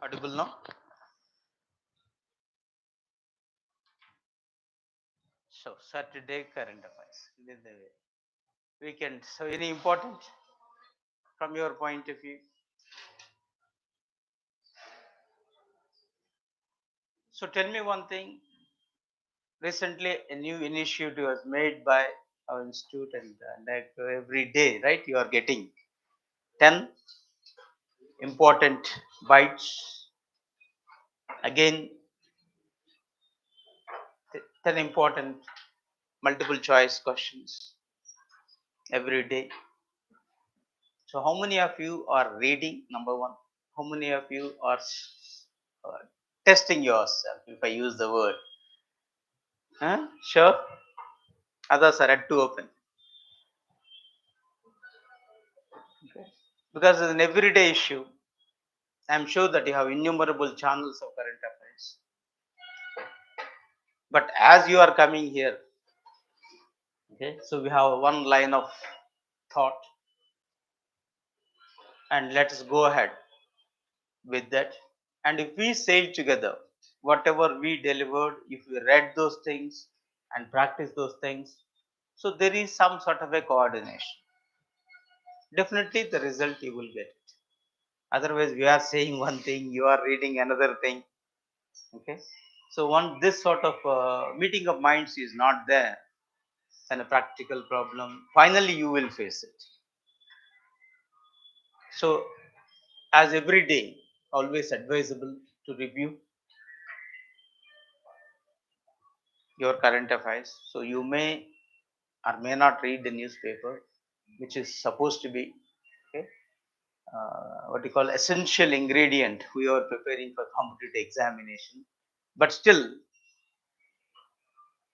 Audible now? So Saturday current affairs. This is the weekend. So any important from your point of view? So tell me one thing. Recently, a new initiative was made by our institute, and like every day, right? You are getting 10 important bites. Again, 10 important multiple choice questions every day. So, how many of you are reading? Number one. How many of you are uh, testing yourself? If I use the word, huh? Sure. Others are yet to open. Okay. Because it's an everyday issue. I'm sure that you have innumerable channels of current affairs. But as you are coming here, okay, so we have one line of thought, and let us go ahead with that. And if we say together, whatever we delivered, if we read those things and practice those things, so there is some sort of a coordination. Definitely, the result you will get it. Otherwise, we are saying one thing, you are reading another thing. Okay, so one this sort of meeting of minds is not there, and a practical problem. Finally, you will face it. So, as every day, always advisable to review your current affairs. So, you may or may not read the newspaper, which is supposed to be okay, what you call essential ingredient we are preparing for competitive examination. But still,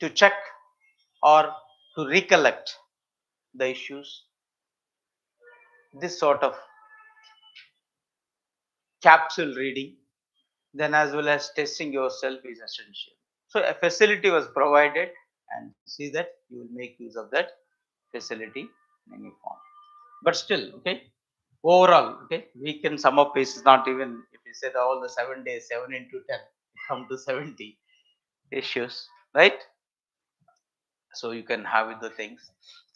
to check or to recollect the issues, this sort of capsule reading, then as well as testing yourself is essential. So a facility was provided, and see that you will make use of that facility in any form. But still, okay, overall, okay, we can sum up is not even if you said all the 7 days, 7 into 10, come to 70 issues, right? So you can have it the things,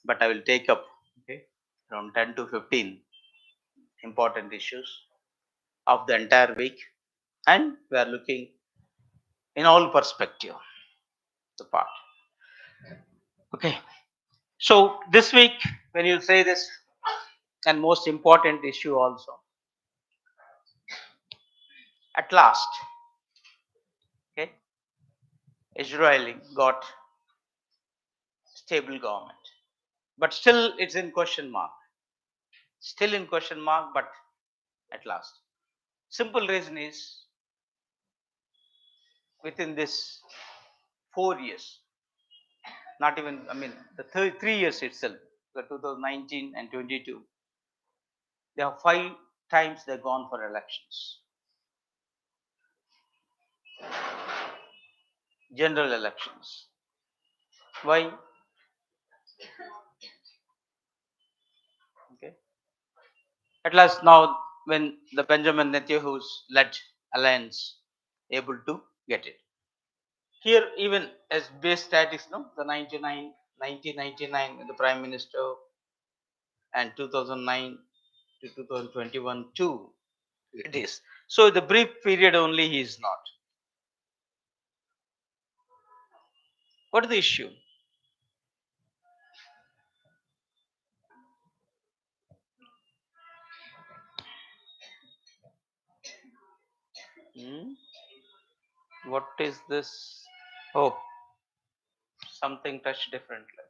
but I will take up okay around 10 to 15 important issues of the entire week, and we are looking in all perspective the part. Okay, so this week when you say this, and most important issue also, at last, okay, Israel got stable government, but still it's in question mark. Still in question mark, but at last. Simple reason is within this 4 years, not even I mean the 3 years itself, the 2019 and 22, they have 5 times they've gone for elections, general elections. Why? Okay. At last now, when the Benjamin Netanyahu's led alliance able to get it. Here, even as base statistics, no, the 1999, the Prime Minister, and 2009 to 2021 too, it is. So the brief period only he is not. What is the issue? Hmm? What is this? Oh, something touched differently.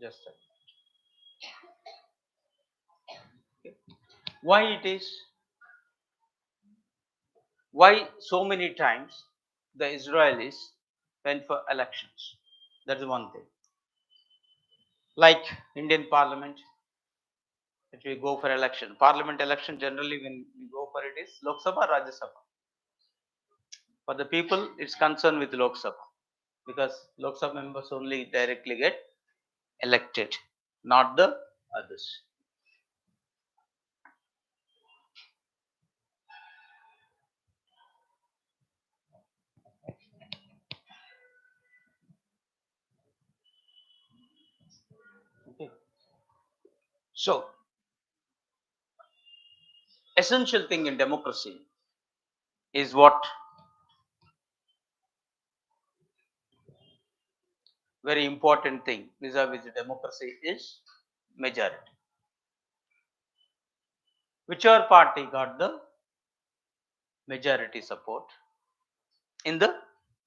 Just a okay. Why it is? Why so many times the Israelis went for elections? That's one thing. Like Indian Parliament, if we go for election, Parliament election generally when we go for it is Lok Sabha, Rajya Sabha. For the people, it's concerned with Lok Sabha because Lok Sabha members only directly get elected, not the others. So, essential thing in democracy is what? Very important thing vis-a-vis democracy is majority. Whichever party got the majority support in the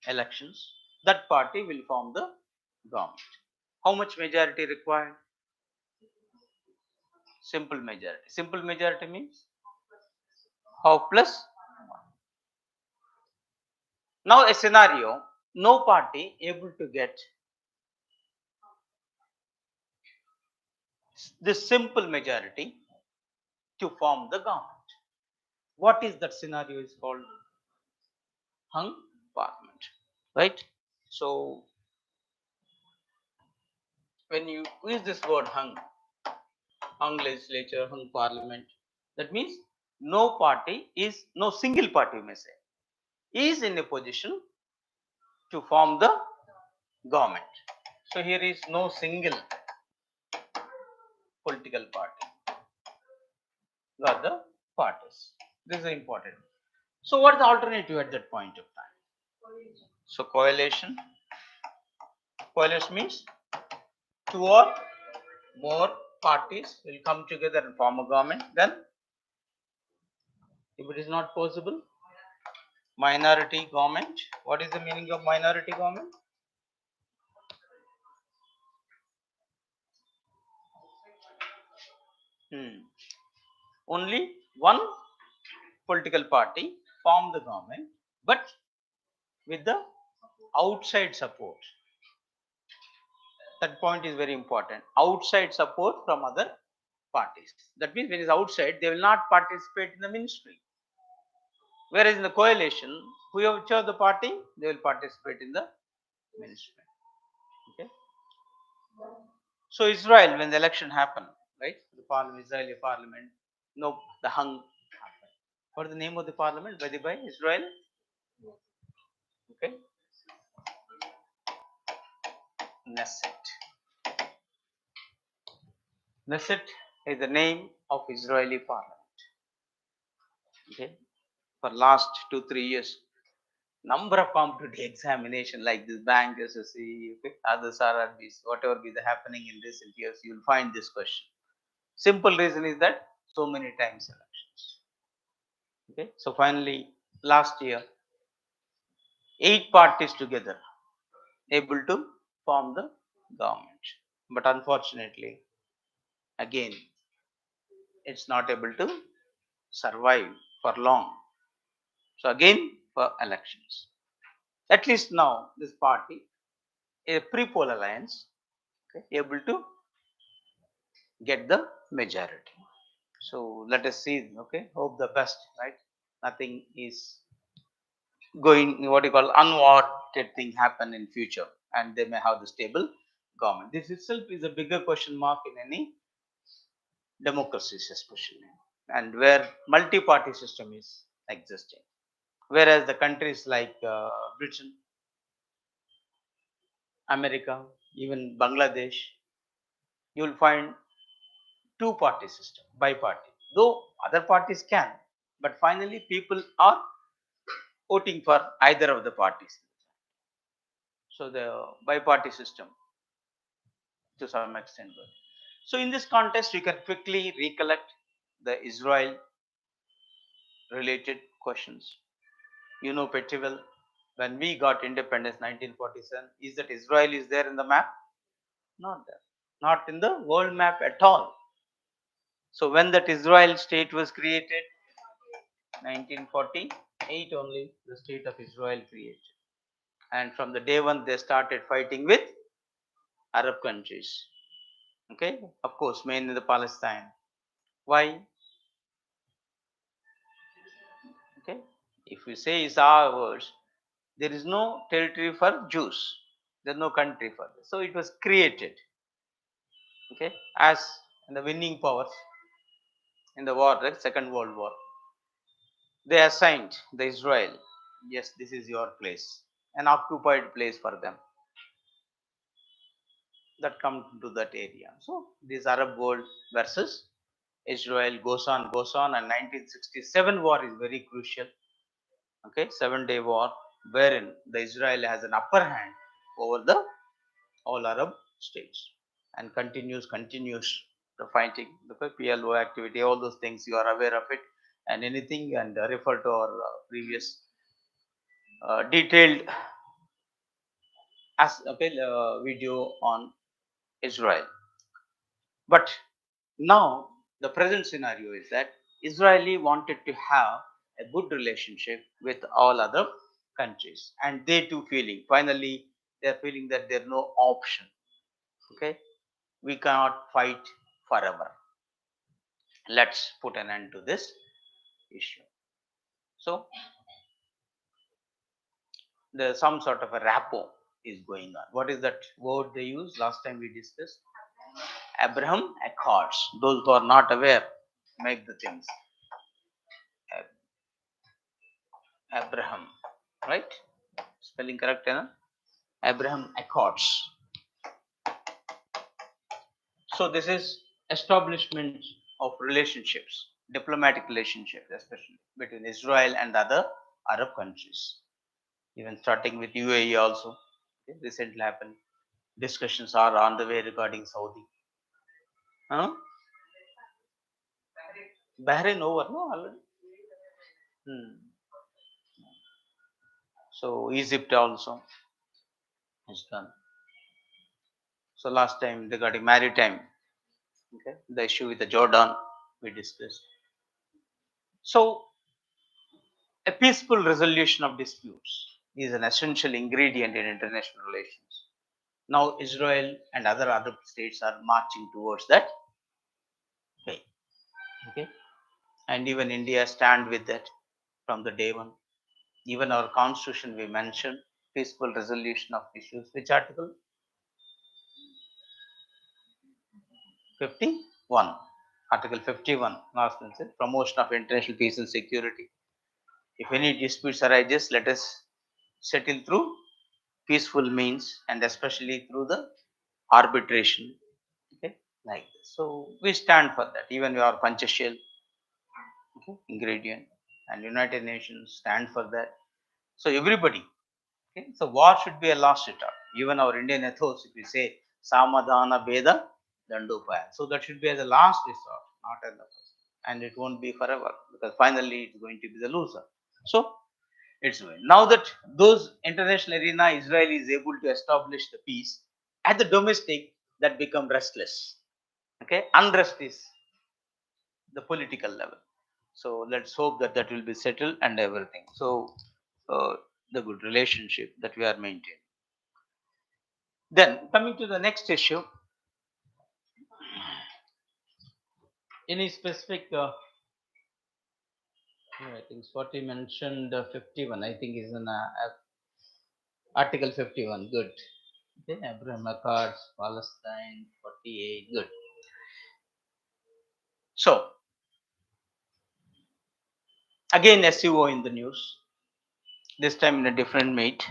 elections, that party will form the government. How much majority required? Simple majority. Simple majority means half plus 1. Now a scenario, no party able to get this simple majority to form the government. What is that scenario is called? Hung parliament, right? So when you use this word hung legislature, hung parliament, that means no party is, no single party, you may say, is in a position to form the government. So here is no single political party got the parties. This is important. So what is the alternative at that point of time? So coalition means two or more parties will come together and form a government. Then if it is not possible, minority government. What is the meaning of minority government? Only one political party form the government, but with the outside support. That point is very important. Outside support from other parties. That means when it's outside, they will not participate in the ministry. Whereas in the coalition, whichever the party, they will participate in the ministry. Okay. So Israel, when the election happened, right? The parliament, Israeli parliament, no, the hung happened. What is the name of the parliament? By Israel? Okay. Knesset. Knesset is the name of Israeli parliament. Okay. For last 2-3 years, number of competitive examination like this bank SSC, okay, others are whatever be the happening in recent years, you will find this question. Simple reason is that so many times elections. Okay, so finally last year 8 parties together able to form the government, but unfortunately again it's not able to survive for long. So again for elections. At least now this party, a pre-poll alliance, okay, able to get the majority. So let us see. Okay, hope the best. Right, nothing is going what you call unwanted thing happen in future, and they may have the stable government. This itself is a bigger question mark in any democracies, especially, and where multi-party system is existing. Whereas the countries like Britain, America, even Bangladesh, you will find two-party system, bi-party. Though other parties can, but finally people are voting for either of the parties. So the bi-party system to some extent. So in this context, you can quickly recollect the Israel related questions. You know pretty well, when we got independence 1947, is that Israel is there in the map? Not there. Not in the world map at all. So when that Israel state was created, 1948 only the state of Israel created. And from the day one they started fighting with Arab countries. Okay, of course, mainly the Palestine. Why? Okay, if we say is our words, there is no territory for Jews. There's no country for this. So it was created. Okay, as the winning powers in the war, the Second World War, they assigned the Israel. Yes, this is your place, an occupied place for them. that come to that area. So this Arab world versus Israel goes on, and 1967 war is very crucial. Okay, 7-day war, wherein the Israel has an upper hand over the all Arab states and continues the fighting, the PLO activity, all those things you are aware of it, and anything, and refer to our previous detailed video on Israel. But now the present scenario is that Israeli wanted to have a good relationship with all other countries, and they too finally they are feeling that there is no option. Okay, we cannot fight forever. Let's put an end to this issue. So there's some sort of a rapport is going on. What is that word they use? Last time we discussed Abraham Accords. Those who are not aware, make the things. Abraham, right? Spelling correct, na? Abraham Accords. So this is establishment of relationships, diplomatic relationships, especially between Israel and other Arab countries. Even starting with UAE also. Okay, recently happened. Discussions are on the way regarding Saudi. Huh? Bahrain over, no, already. So Egypt also is done. So last time regarding maritime, okay, the issue with the Jordan we discussed. So a peaceful resolution of disputes is an essential ingredient in international relations. Now Israel and other Arab states are marching towards that way. Okay, and even India stand with that from the day one. Even our constitution we mentioned peaceful resolution of issues. Which article? 51. Article 51. Last one said promotion of international peace and security. If any disputes arises, let us settle through peaceful means, and especially through the arbitration. Okay, like this. So we stand for that. Even our Panchashil, okay, ingredient, and United Nations stand for that. So everybody. Okay, so war should be a last resort. Even our Indian ethos, if we say Samadhana Veda Dandopaya, so that should be as a last resort, not as the first. And it won't be forever because finally it's going to be the loser. So it's going. Now that those international arena, Israel is able to establish the peace at the domestic, that become restless. Okay, unrest is the political level. So let's hope that that will be settled and everything. So the good relationship that we are maintaining. Then coming to the next issue, any specific? I think what he mentioned 51. I think is in Article 51. Good. Okay, Abraham Accords, Palestine 48. Good. So again SUO in the news. This time in a different meet.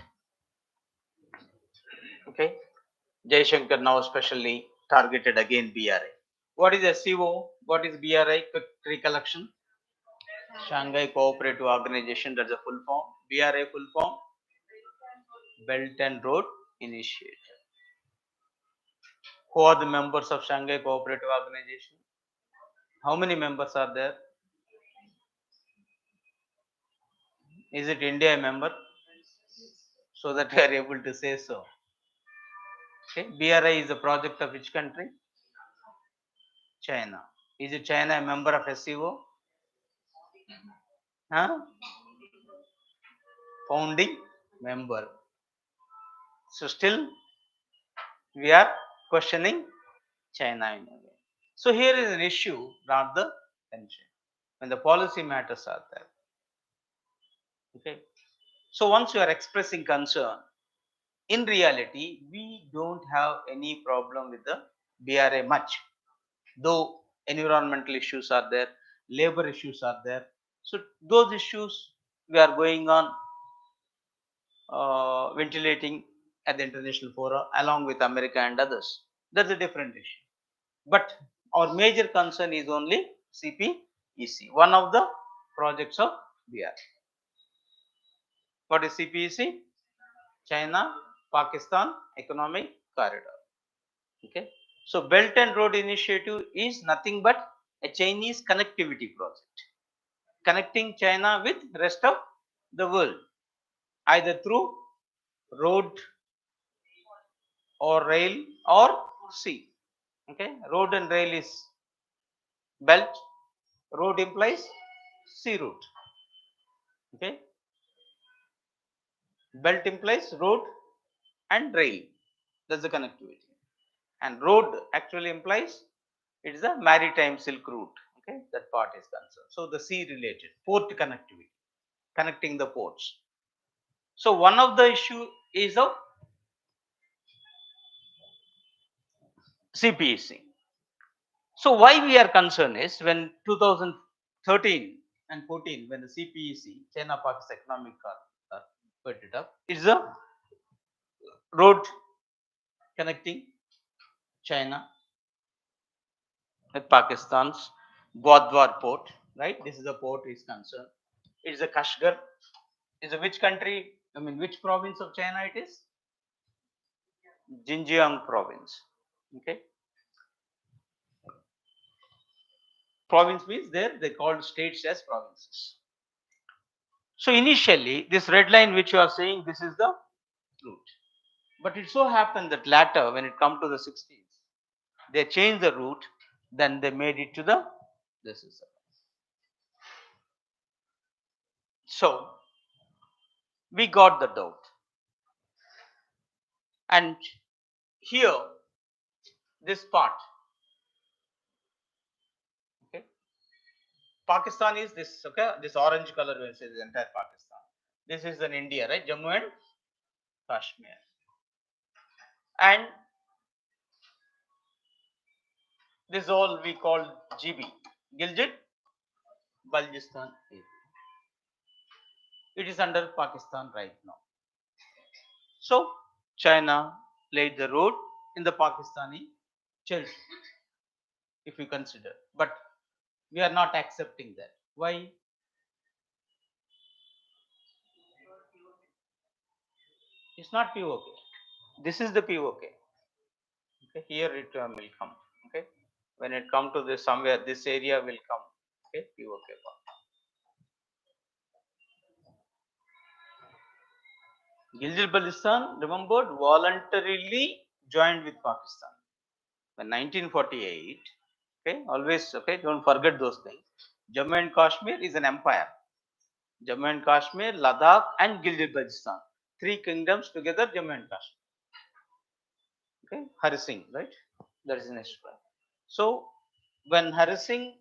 Okay, Jaishankar now specially targeted again BRI. What is SCO? What is BRI? Quick recollection. Shanghai Cooperative Organization, that's a full form. BRI full form, Belt and Road Initiative. Who are the members of Shanghai Cooperative Organization? How many members are there? Is it India a member? So that we are able to say so. Okay, BRI is a project of which country? China. Is it China a member of SCO? Huh? Founding member. So still we are questioning China in a way. So here is an issue, not the tension. When the policy matters are there. Okay. So once you are expressing concern, in reality, we don't have any problem with the BRA much. Though environmental issues are there, labor issues are there. So those issues we are going on ventilating at the international forum along with America and others. That's a different issue. But our major concern is only CPEC, one of the projects of BR. What is CPEC? China Pakistan Economic Corridor. Okay. So Belt and Road Initiative is nothing but a Chinese connectivity project, connecting China with rest of the world, either through road or rail or sea. Okay. Road and rail is belt, road implies sea route. Okay. Belt implies road and rail. That's the connectivity. And road actually implies it is a maritime silk route. Okay, that part is concerned. So the sea related port connectivity, connecting the ports. So one of the issue is of CPEC. So why we are concerned is when 2013 and 14, when the CPEC, China Pakistan Economic Corridor, put it up, is a road connecting China with Pakistan's Gwadwar port, right? This is the port is concerned. It is a Kashgar. Is a which country? I mean, which province of China it is? Xinjiang province. Okay. Province means there they called states as provinces. So initially, this red line which you are saying, this is the route. But it so happened that later, when it come to the 60s, they changed the route. Then they made it to the this is. So we got the doubt, and here this part. Okay. Pakistan is this, okay, this orange color will say the entire Pakistan. This is in India, right? Jammu and Kashmir. And this all we call GB, Gilgit Baltistan area. It is under Pakistan right now. So China laid the road in the Pakistani territory, if you consider. But we are not accepting that. Why? It's not POK. This is the POK. Okay, here it will come. Okay, when it come to this somewhere, this area will come. Okay, POK part. Gilgit-Baltistan, remembered, voluntarily joined with Pakistan. When 1948, okay, always, okay, don't forget those things. Jammu and Kashmir is an empire. Jammu and Kashmir, Ladakh, and Gilgit-Baltistan, three kingdoms together. Jammu and Kashmir. Okay, Hari Singh, right? That is next one. So when Hari Singh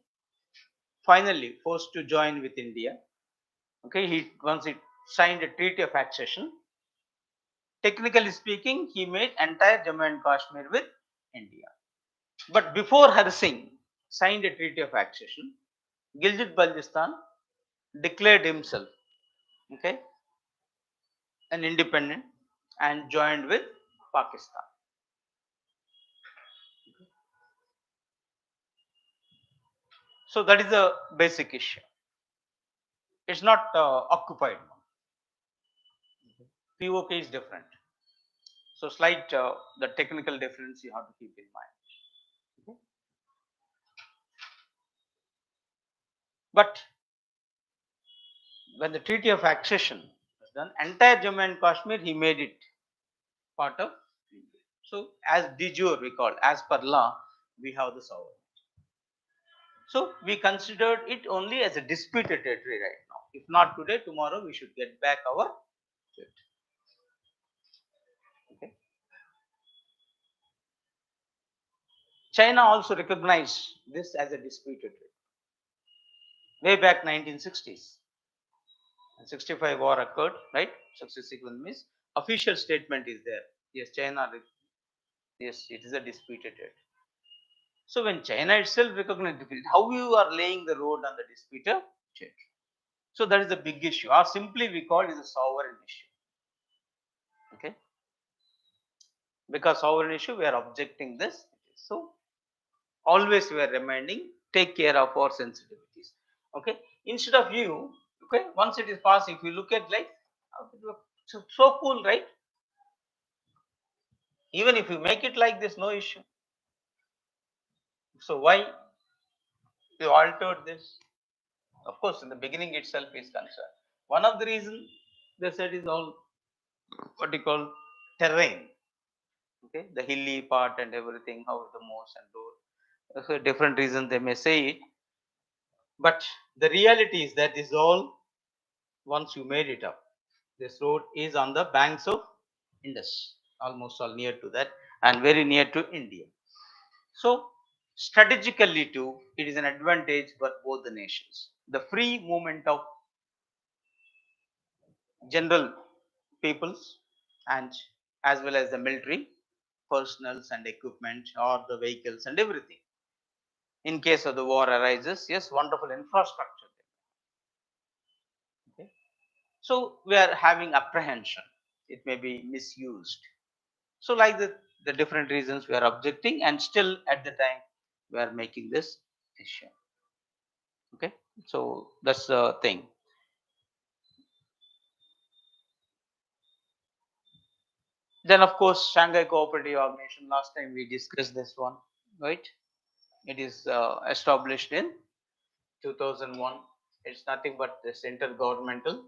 finally forced to join with India, okay, he once he signed a treaty of accession. Technically speaking, he made entire Jammu and Kashmir with India. But before Har Singh signed a treaty of accession, Gilgit-Baltistan declared himself, okay, an independent and joined with Pakistan. So that is a basic issue. It's not occupied. POK is different. So slight the technical difference you have to keep in mind. Okay. But when the treaty of accession was done, entire Jammu and Kashmir he made it part of India. So as de jure we call, as per law, we have the sovereignty. So we considered it only as a disputed territory right now. If not today, tomorrow we should get back our territory. Okay. China also recognized this as a disputed territory. Way back 1960s. 65 war occurred, right? 66 means official statement is there. Yes, China, yes, it is a disputed territory. So when China itself recognized it, how you are laying the road on the disputed territory? So that is a big issue, or simply we call it a sovereign issue. Okay, because sovereign issue we are objecting this. So always we are reminding, take care of our sensitivities. Okay, instead of you, okay, once it is passed, if you look at like so cool, right? Even if you make it like this, no issue. So why you altered this? Of course, in the beginning itself is concerned. One of the reason they said is all what you call terrain. Okay, the hilly part and everything, how the moss and road. So different reasons they may say it, but the reality is that is all once you made it up. This road is on the banks of Indus, almost all near to that and very near to India. So strategically too, it is an advantage for both the nations. The free movement of general peoples and as well as the military personals and equipment or the vehicles and everything. In case of the war arises, yes, wonderful infrastructure. Okay. So we are having apprehension. It may be misused. So like the different reasons we are objecting, and still at the time we are making this issue. Okay. So that's the thing. Then of course Shanghai Cooperative Organization. Last time we discussed this one, right? It is established in 2001. It's nothing but this intergovernmental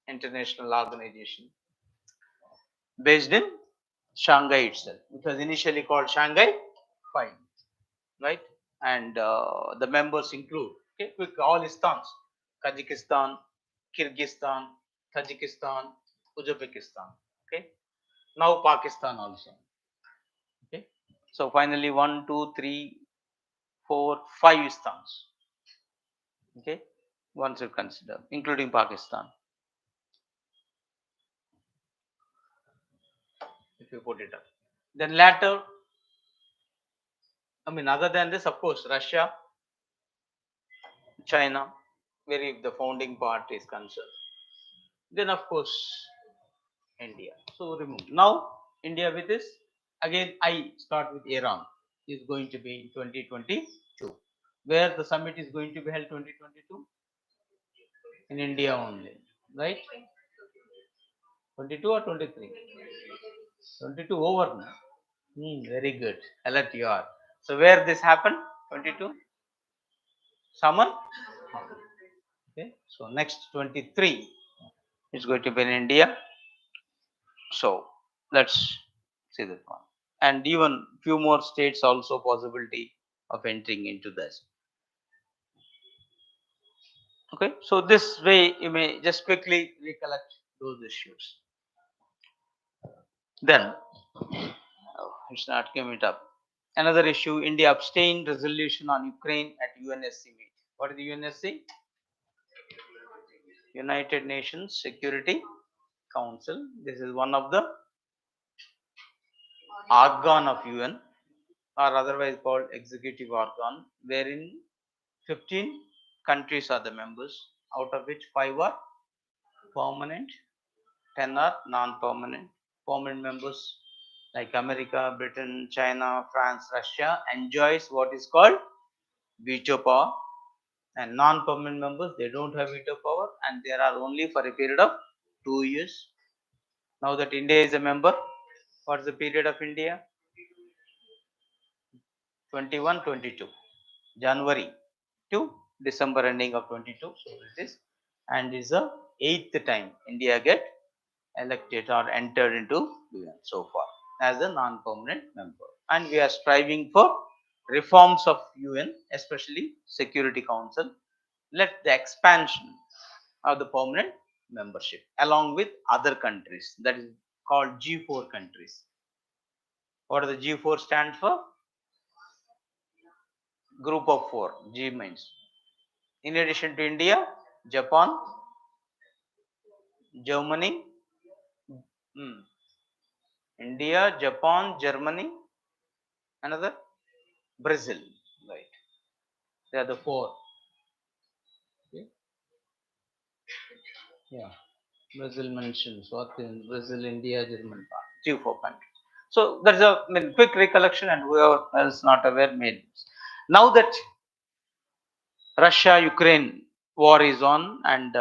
international organization based in Shanghai itself. It was initially called Shanghai 5, right? And the members include, okay, quick, all istans: Kazakhstan, Kyrgyzstan, Tajikistan, Uzbekistan. Okay, now Pakistan also. Okay, so finally 1, 2, 3, 4, 5 istans. Okay, once you consider, including Pakistan, if you put it up. Then later, I mean, other than this, of course, Russia, China, where if the founding part is concerned. Then, of course, India. So remove. Now, India with this, again, I start with Iran, is going to be in 2022. Where the summit is going to be held 2022? In India only, right? 22 or 23? 22 over now. Very good. Alert you are. So where this happened? 22? Summon? Okay. So next 23 is going to be in India. So let's see that one. And even few more states also possibility of entering into this. Okay. So this way you may just quickly recollect those issues. Then it's not giving it up. Another issue: India abstained resolution on Ukraine at UNSC meet. What is the UNSC? United Nations Security Council. This is one of the organ of UN, or otherwise called executive organ, wherein 15 countries are the members, out of which 5 are permanent, 10 are non-permanent. Permanent members like America, Britain, China, France, Russia enjoys what is called veto power, and non-permanent members, they don't have veto power, and they are only for a period of 2 years. Now that India is a member, what is the period of India? 21-22, January to December ending of 22. So it is, and is the 8th time India get elected or entered into UN so far as a non-permanent member. And we are striving for reforms of UN, especially Security Council. Let the expansion of the permanent membership along with other countries, that is called G4 countries. What does the G4 stand for? Group of 4. G means, in addition to India, Japan, Germany, India, Japan, Germany, another Brazil, right? They are the 4. Okay. Yeah, Brazil mentions what in Brazil, India, Germany, G4 countries. So that's a quick recollection, and whoever is not aware made. Now that Russia-Ukraine war is on, and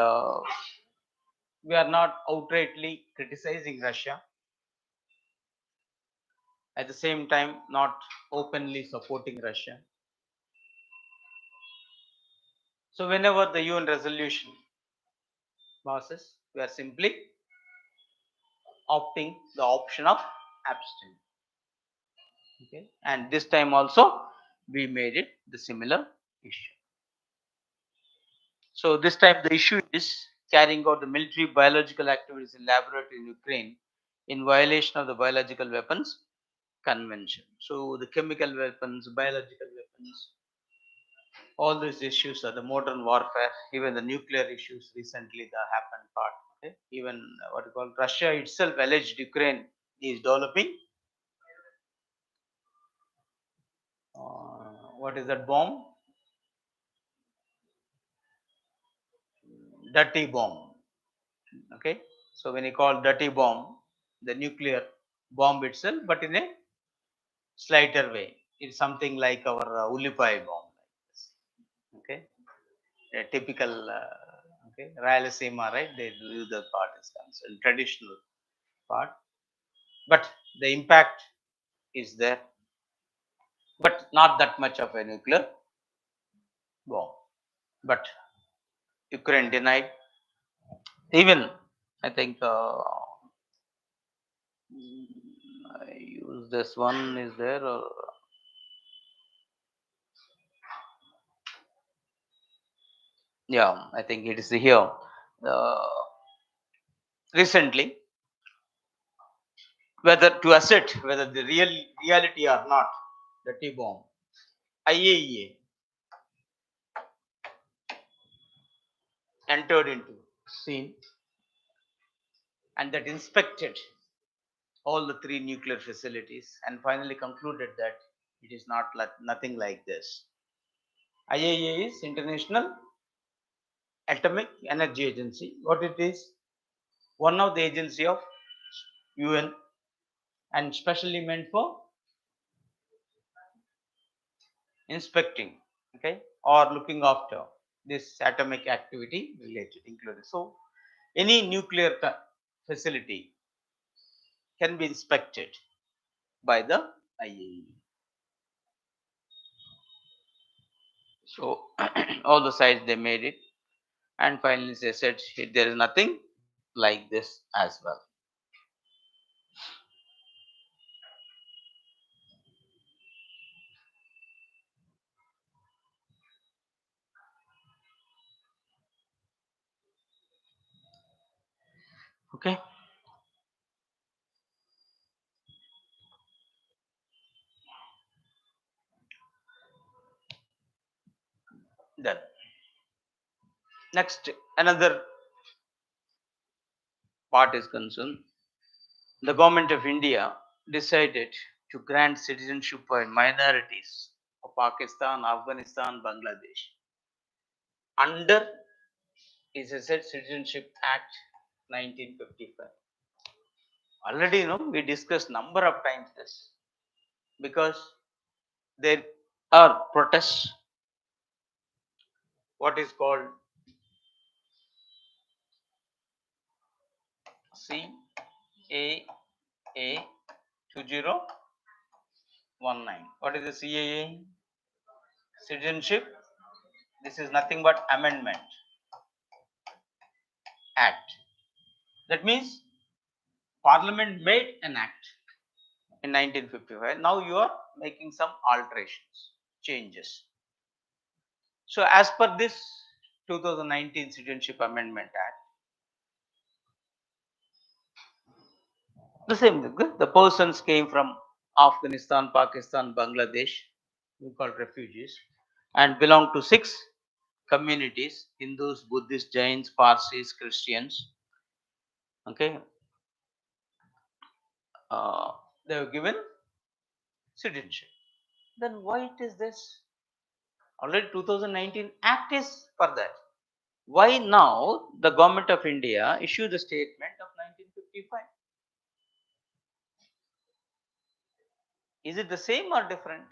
we are not outrightly criticizing Russia, at the same time not openly supporting Russia. So whenever the UN resolution passes, we are simply opting the option of abstain. Okay, and this time also we made it the similar issue. So this time the issue is carrying out the military biological activities in laboratory in Ukraine in violation of the Biological Weapons Convention. So the chemical weapons, biological weapons, all these issues are the modern warfare, even the nuclear issues recently that happened part. Okay? Even what you call Russia itself alleged Ukraine is developing what is that bomb? Dirty bomb. Okay, so when you call dirty bomb, the nuclear bomb itself, but in a slighter way, it's something like our Ulipai bomb. Okay, a typical okay Rayalaseema, right? They do the part is concerned, traditional part, but the impact is there, but not that much of a nuclear bomb. But Ukraine denied. Even I think I use this one is there or yeah, I think it is here. Uh, Recently, whether to assert whether the reality or not, the T bomb, IAEA entered into scene and that inspected all the three nuclear facilities and finally concluded that it is not like nothing like this. IAEA is International Atomic Energy Agency. What it is? One of the agency of UN and specially meant for inspecting, okay, or looking after this atomic activity related included. So any nuclear facility can be inspected by the IAEA. So all the sites they made it, and finally they said there is nothing like this as well. Okay. Then next another part is concerned. The government of India decided to grant citizenship for minorities of Pakistan, Afghanistan, Bangladesh under is a said Citizenship Act 1955. Already, we discussed number of times this because there are protests, what is called CAA 2019. What is the CAA? Citizenship. This is nothing but amendment act. That means Parliament made an act in 1955. Now you are making some alterations, changes. So as per this 2019 Citizenship Amendment Act, the same the persons came from Afghanistan, Pakistan, Bangladesh, we call refugees, and belong to 6 communities: Hindus, Buddhists, Jains, Parsis, Christians. Okay, uh, they were given citizenship. Then why it is this? Already 2019 Act is for that. Why now the government of India issued the statement of 1955? Is it the same or different?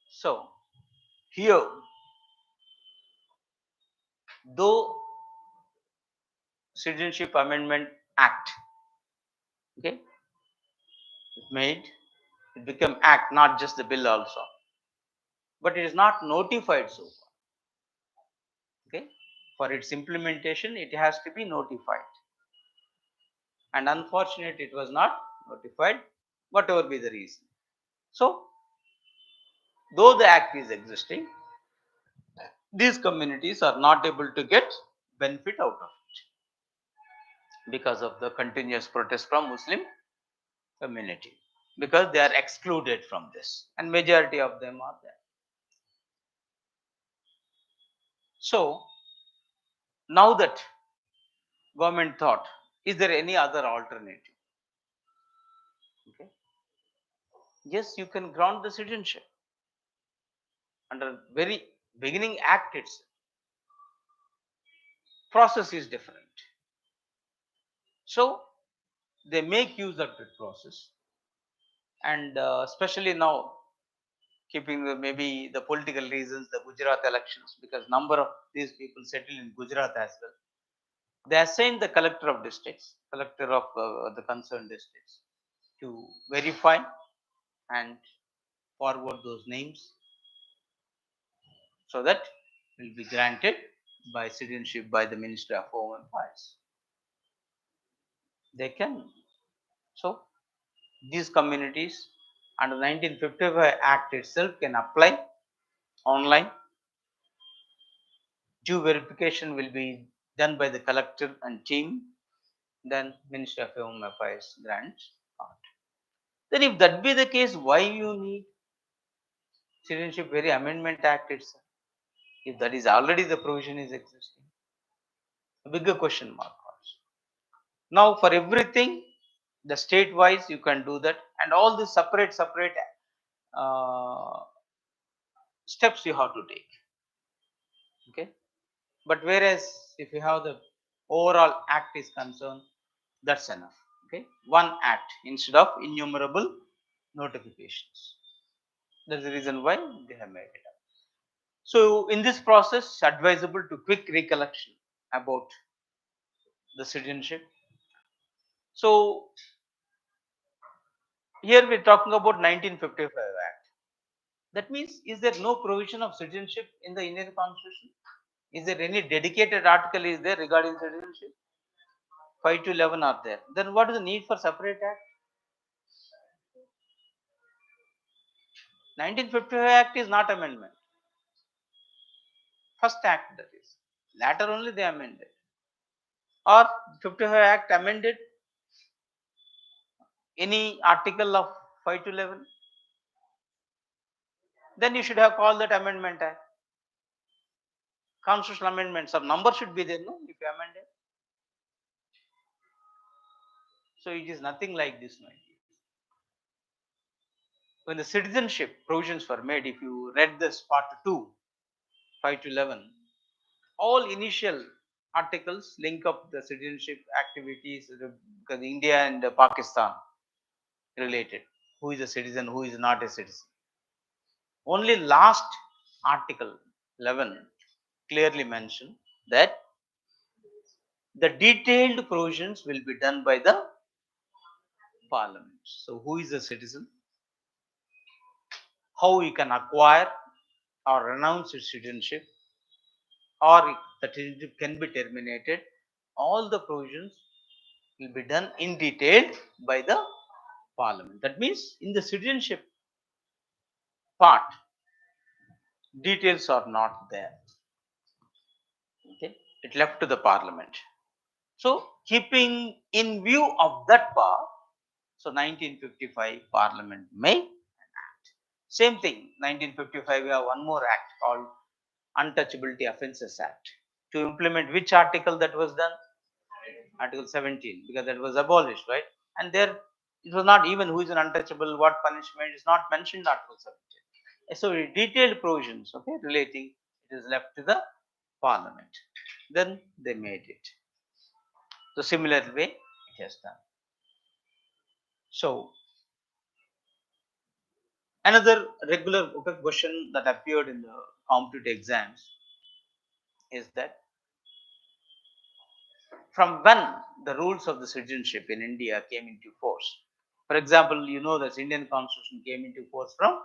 So here, though Citizenship Amendment Act, okay, made, it became act, not just the bill also, but it is not notified so far. Okay, for its implementation, it has to be notified, and unfortunately, it was not notified, whatever be the reason. So, though the act is existing, these communities are not able to get benefit out of it because of the continuous protest from Muslim community, because they are excluded from this, and majority of them are there. So now that government thought, is there any other alternative? Okay, yes, you can grant the citizenship under very beginning act itself. Process is different, so they make use of that process, and especially now, keeping maybe the political reasons, the Gujarat elections, because number of these people settle in Gujarat as well. They assign the collector of districts, collector of the concerned districts, to verify and forward those names, so that will be granted by citizenship by the Ministry of Home Affairs. They can. So these communities under 1955 Act itself can apply online. Due verification will be done by the collector and team. Then Ministry of Home Affairs grants out. Then if that be the case, why you need Citizenship Very Amendment Act itself? If that is already the provision is existing, a bigger question mark also. Now for everything, the state wise you can do that, and all the separate uh, steps you have to take. Okay, but whereas if you have the overall act is concerned, that's enough. Okay, one act instead of innumerable notifications. That's the reason why they have made it up. So in this process, advisable to quick recollection about the citizenship. So here we're talking about 1955 Act. That means, is there no provision of citizenship in the Indian Constitution? Is there any dedicated article is there regarding citizenship? 5 to 11 are there. Then what is the need for separate act? 1955 Act is not amendment. First act that is. Later only they amended. Or 55 Act amended any article of 5 to 11? Then you should have called that amendment act. Constitutional amendment. Some number should be there, no? If you amend it. So it is nothing like this, my dear. When the citizenship provisions were made, if you read this part 2, 5 to 11, all initial articles link up the citizenship activities because India and Pakistan related. Who is a citizen, who is not a citizen. Only last article 11 clearly mentioned that the detailed provisions will be done by the parliament. So who is a citizen? How you can acquire or renounce its citizenship, or the citizenship can be terminated. All the provisions will be done in detail by the parliament. That means in the citizenship part, details are not there. Okay, it left to the parliament. So keeping in view of that part, so 1955 parliament may enact. Same thing, 1955 we have one more act called Untouchability Offences Act. To implement which article that was done? Article 17, because that was abolished, right? And there it was not even who is an untouchable, what punishment is not mentioned in Article 17. So detailed provisions, okay, relating, it is left to the parliament. Then they made it. So similar way it has done. So another regular question that appeared in the competitive exams is that from when the rules of the citizenship in India came into force. For example, you know that Indian Constitution came into force from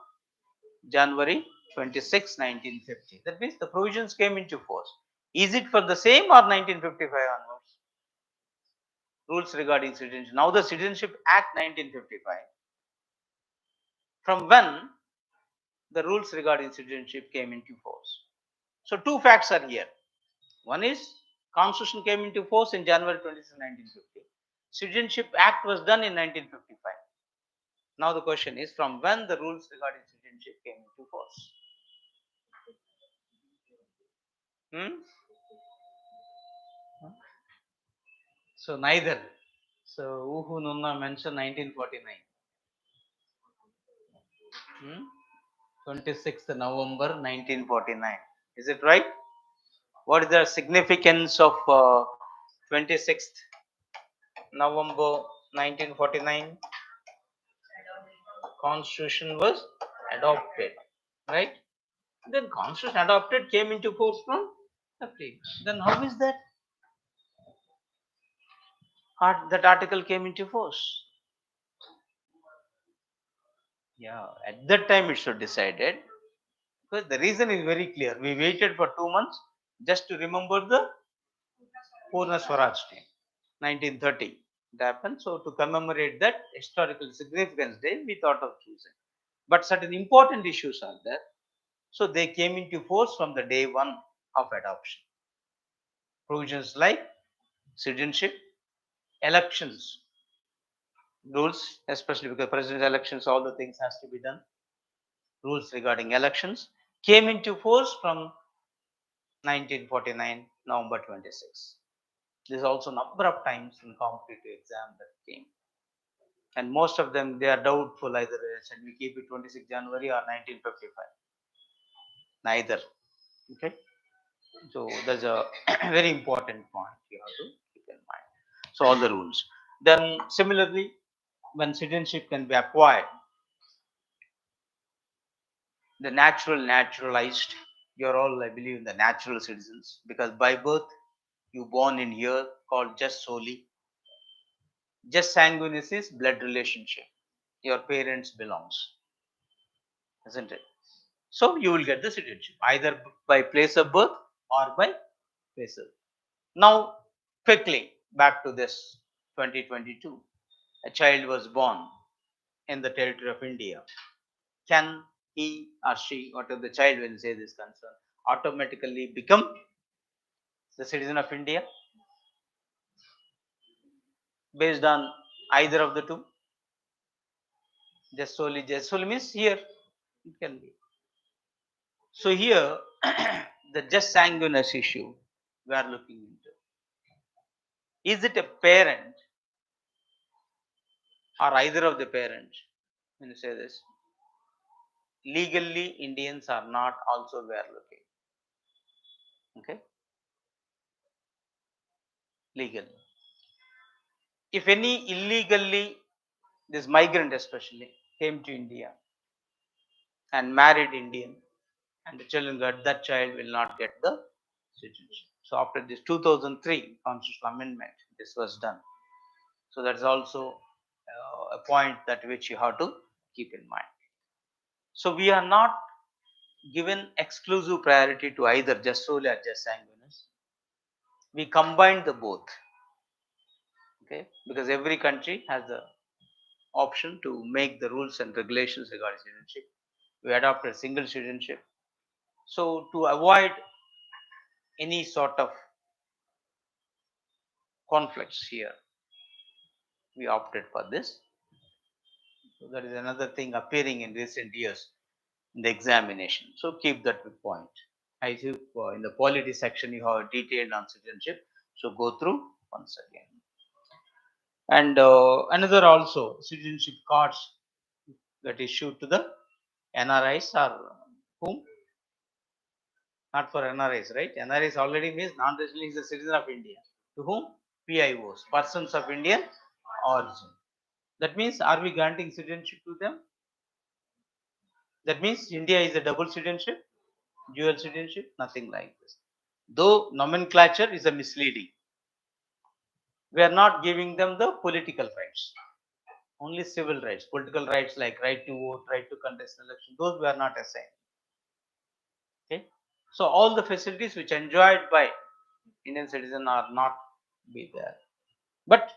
January 26, 1950. That means the provisions came into force. Is it for the same or 1955 onwards? Rules regarding citizenship. Now the Citizenship Act 1955. From when the rules regarding citizenship came into force? So two facts are here. One is Constitution came into force in January 26, 1950. Citizenship Act was done in 1955. Now the question is from when the rules regarding citizenship came into force? Hmm? So neither. So Uhu Nunna mentioned 1949. 26th November 1949. Is it right? What is the significance of 26th November 1949? Constitution was adopted, right? Then Constitution adopted came into force from April. Then how is that? That article came into force. Yeah, at that time it should decided. Because the reason is very clear. We waited for 2 months just to remember the Purna Swaraj Day, 1930. It happened. So to commemorate that historical significance day, we thought of choosing. But certain important issues are there. So they came into force from the day one of adoption. Provisions like citizenship, elections, rules, especially because presidential elections, all the things has to be done. Rules regarding elections came into force from 1949 November 26. There's also number of times in competitive exam that came, and most of them they are doubtful either should we keep it 26 January or 1955. Neither. Okay, so there's a very important point you have to keep in mind. So all the rules. Then similarly, when citizenship can be acquired, the naturalized, you're all I believe in the natural citizens because by birth you born in here called just solely. Just sanguinis is blood relationship. Your parents belongs, isn't it? So you will get the citizenship either by place of birth or by place of. Now quickly back to this 2022. A child was born in the territory of India. Can he or she, whatever the child when say this concern, automatically become the citizen of India based on either of the two? Just solely means here it can be. So here the just sanguineous issue we are looking into. Is it a parent or either of the parents? When you say this, legally Indians are not also we are looking. Okay, legal. If any illegally this migrant especially came to India and married Indian and the children got that child will not get the citizenship. So after this 2003 constitutional amendment, this was done. So that's also a point that which you have to keep in mind. So we are not given exclusive priority to either just solely or just sanguineous. We combine the both. Okay, because every country has the option to make the rules and regulations regarding citizenship. We adopted single citizenship. So to avoid any sort of conflicts here, we opted for this. So that is another thing appearing in recent years in the examination. So keep that point. I think in the polity section you have detailed on citizenship. So go through once again. And another also citizenship cards that issued to the NRIs are Whom? Not for NRIs, right? NRIs already means non-resident is a citizen of India. To whom? PIOs, persons of Indian origin. That means, are we granting citizenship to them? That means India is a double citizenship, dual citizenship, nothing like this. Though nomenclature is a misleading. We are not giving them the political rights, only civil rights. Political rights like right to vote, right to contest election, those we are not assigned. Okay, so all the facilities which enjoyed by Indian citizen are not be there. But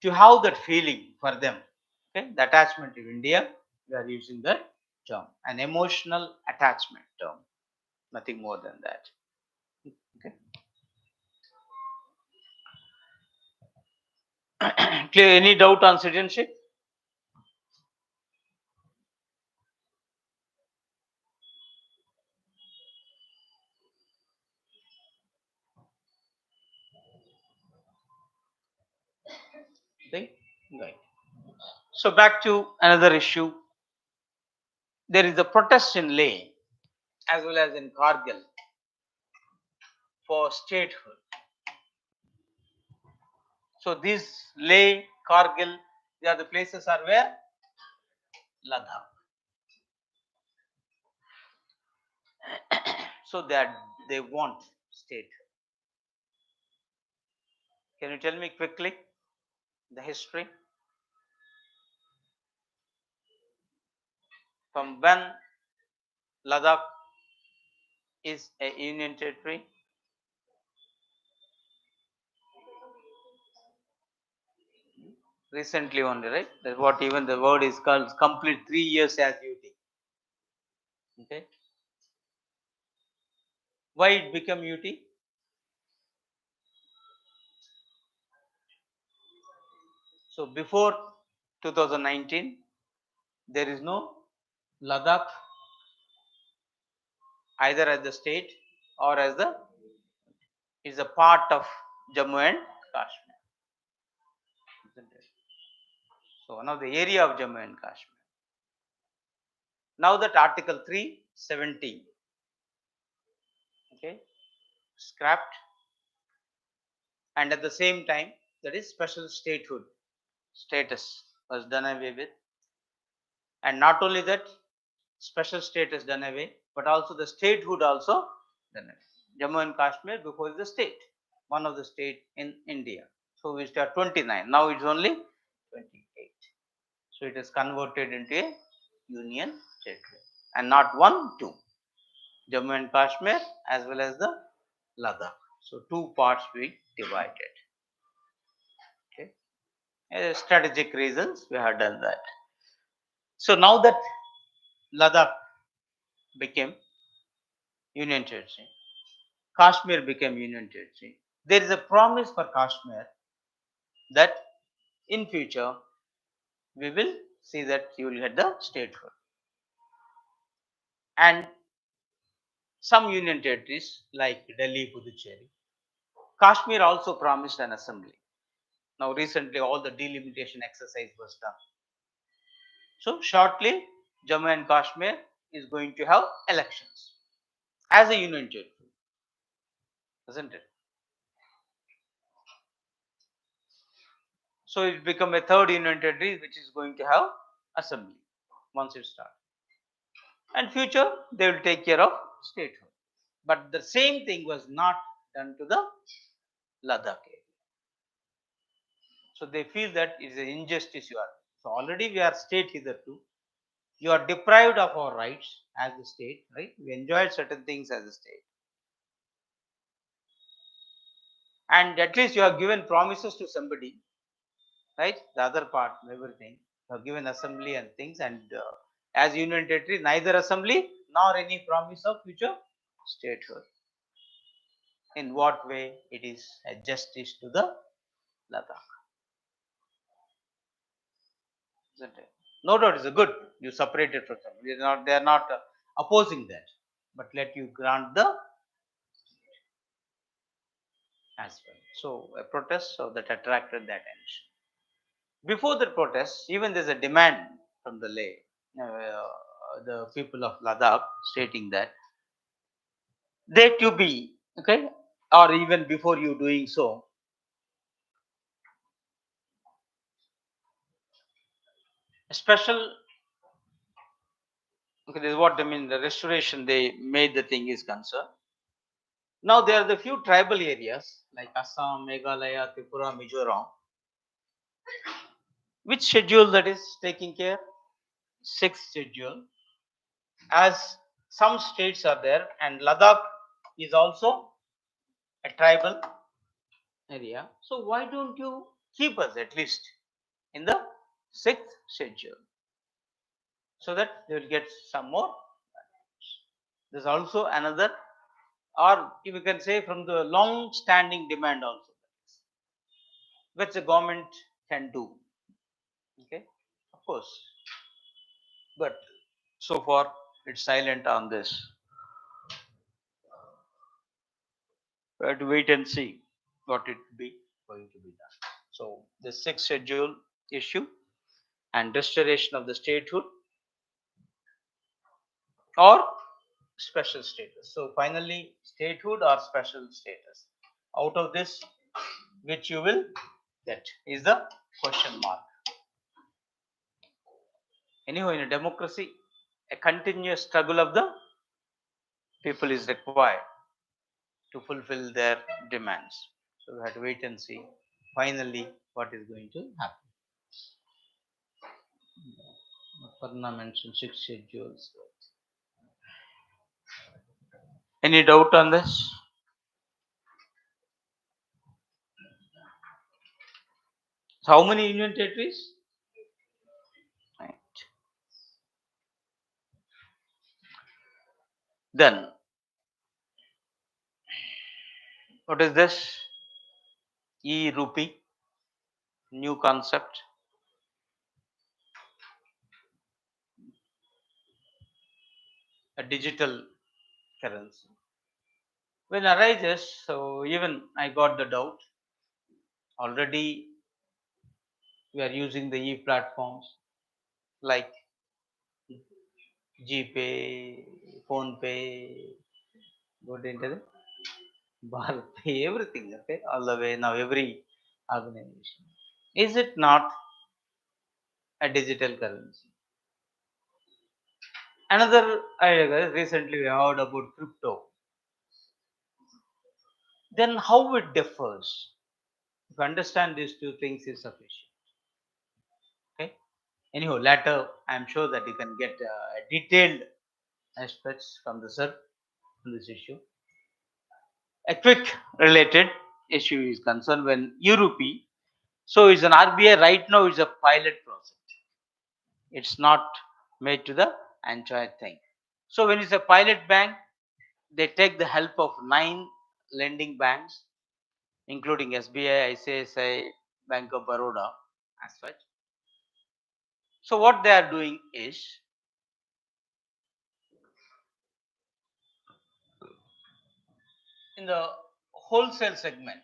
to have that feeling for them, okay, the attachment to India, we are using that term, an emotional attachment term, nothing more than that. Okay. Clear? Any doubt on citizenship? Think? Right. So back to another issue. There is a protest in Leh as well as in Kargil for statehood. So these Leh, Kargil, they are the places are where? Ladakh. So that they want state. Can you tell me quickly the history? From when Ladakh is a union territory? Recently only, right? That's what even the word is called complete 3 years as UT. Okay. Why it become UT? So before 2019, there is no Ladakh either as the state or as the is a part of Jammu and Kashmir. Isn't it? So one of the area of Jammu and Kashmir. Now that Article 370, okay, scrapped, and at the same time that is special statehood status was done away with, and not only that special status done away, but also the statehood also done away. Jammu and Kashmir before is the state, one of the state in India. So we start 29. Now it's only 28. So it is converted into a union territory, and not one, two. Jammu and Kashmir as well as the Ladakh. So two parts we divided. Okay. Strategic reasons we have done that. So now that Ladakh became union territory, Kashmir became union territory, there is a promise for Kashmir that in future we will see that you will get the statehood. And some union territories like Delhi, Puducherry, Kashmir also promised an assembly. Now recently all the delimitation exercise was done. So shortly Jammu and Kashmir is going to have elections as a union territory, isn't it? So it become a third union territory which is going to have assembly once it starts. And future they will take care of statehood. But the same thing was not done to the Ladakh area. So they feel that it is an injustice you are. So already we are state hitherto. You are deprived of our rights as a state, right? We enjoyed certain things as a state. And at least you have given promises to somebody, right? The other part, everything. You have given assembly and things, and as union territory, neither assembly nor any promise of future statehood. In what way it is a justice to the Ladakh? Isn't it? No doubt it's a good. You separate it from them. They are not opposing that, but let you grant the as well. So a protest so that attracted that attention. Before the protest, even there's a demand from the Leh the people of Ladakh, stating that they to be, okay, or even before you doing so, special, okay, this is what I mean, the restoration they made the thing is concerned. Now there are the few tribal areas like Assam, Meghalaya, Tripura, Mizoram. Which schedule that is taking care? Sixth schedule. As some states are there, and Ladakh is also a tribal area. So why don't you keep us at least in the sixth schedule, so that they will get some more? There's also another, or you can say from the long standing demand also, which the government can do. Okay, of course, but so far it's silent on this. We have to wait and see what it be going to be done. So the sixth schedule issue and restoration of the statehood or special status. So finally, statehood or special status. Out of this, which you will get is the question mark. Anyhow, in a democracy, a continuous struggle of the people is required to fulfill their demands. So we have to wait and see finally what is going to happen. Aparna mentioned six schedules. Any doubt on this? So how many union territories? Right. Then, what is this? E-rupee, new concept. A digital currency. When arises, so even I got the doubt. Already we are using the e-platforms like GPay, PhonePay, good into the BharatPay, everything, okay, all the way now every organization. Is it not a digital currency? Another idea, recently we heard about crypto. Then how it differs? If you understand these two things is sufficient. Okay. Anyhow, later I am sure that you can get detailed aspects from the sir on this issue. A quick related issue is concerned when Europe. So it's an RBI right now is a pilot project. It's not made to the entire thing. So when it's a pilot bank, they take the help of 9 lending banks, including SBI, ICICI, Bank of Baroda, as such. So what they are doing is in the wholesale segment,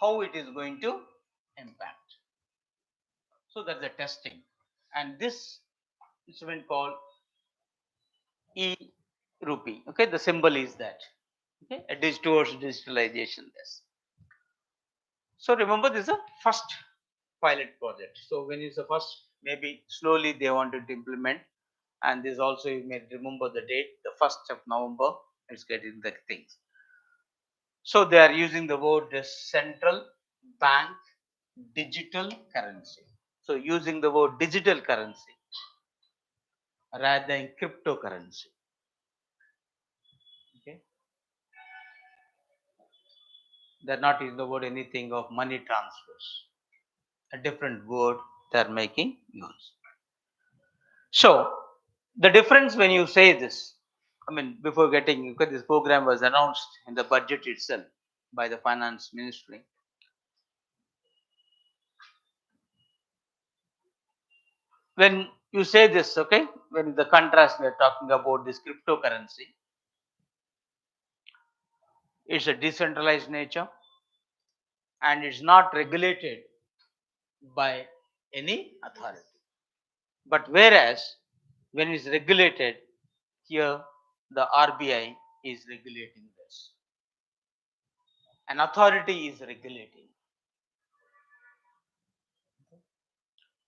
how it is going to impact. So that's the testing, and this instrument called e-rupee. Okay, the symbol is that. Okay, it is towards digitalization. This. So remember, this is a first pilot project. So when it's the first, maybe slowly they wanted to implement, and this also you may remember the date, the 1st of November. It's getting the things. So they are using the word central bank digital currency. So using the word digital currency rather than cryptocurrency. Okay. They're not using the word anything of money transfers. A different word they're making use. So the difference when you say this, I mean, before getting, because this program was announced in the budget itself by the finance ministry. When you say this, okay, when the contrast we are talking about this cryptocurrency, it's a decentralized nature and it's not regulated by any authority. But whereas when it's regulated, here the RBI is regulating this. An authority is regulating.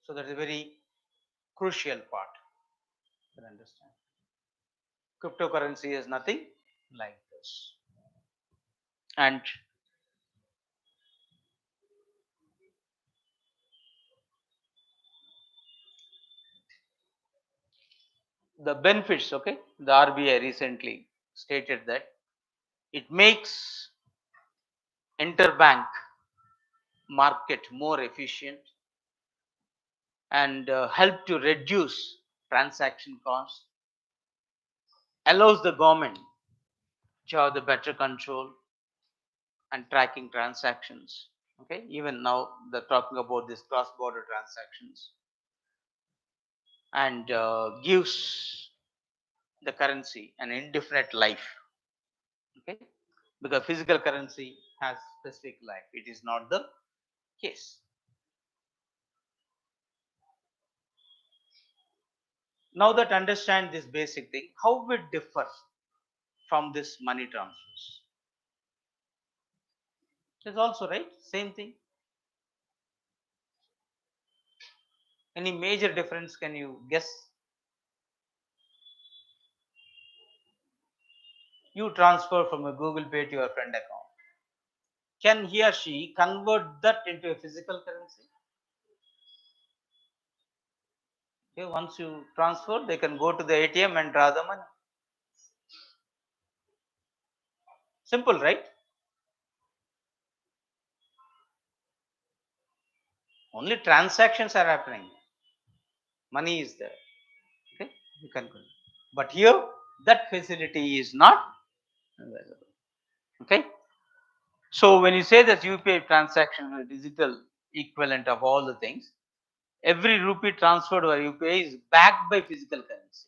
So that's a very crucial part to understand. Cryptocurrency is nothing like this. And the benefits, okay, the RBI recently stated that it makes interbank market more efficient and help to reduce transaction costs, allows the government to have the better control and tracking transactions. Okay, even now they're talking about this cross-border transactions, and gives the currency an indefinite life. Okay, because physical currency has specific life. It is not the case. Now that understand this basic thing, how it differs from this money transfers? It's also right, same thing. Any major difference can you guess? You transfer from a Google Pay to your friend account. Can he or she convert that into a physical currency? Okay, once you transfer, they can go to the ATM and draw the money. Simple, right? Only transactions are happening. Money is there. Okay, you can go. But here, that facility is not available. Okay. So when you say that UPI transaction is digital equivalent of all the things, every rupee transferred by UPI is backed by physical currency.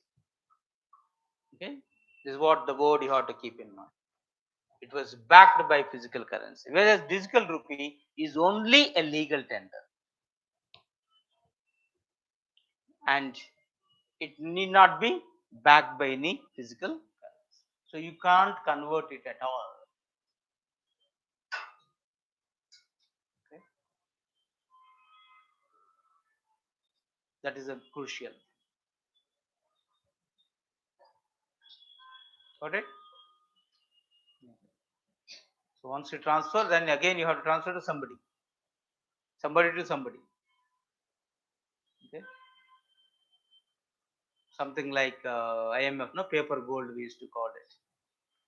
Okay, this is what the word you have to keep in mind. It was backed by physical currency, whereas digital rupee is only a legal tender, and it need not be backed by any physical currency. So you can't convert it at all. Okay, that is a crucial. Got it? So once you transfer, then again you have to transfer to somebody, somebody to somebody. Okay, something like IMF, no, paper gold we used to call it,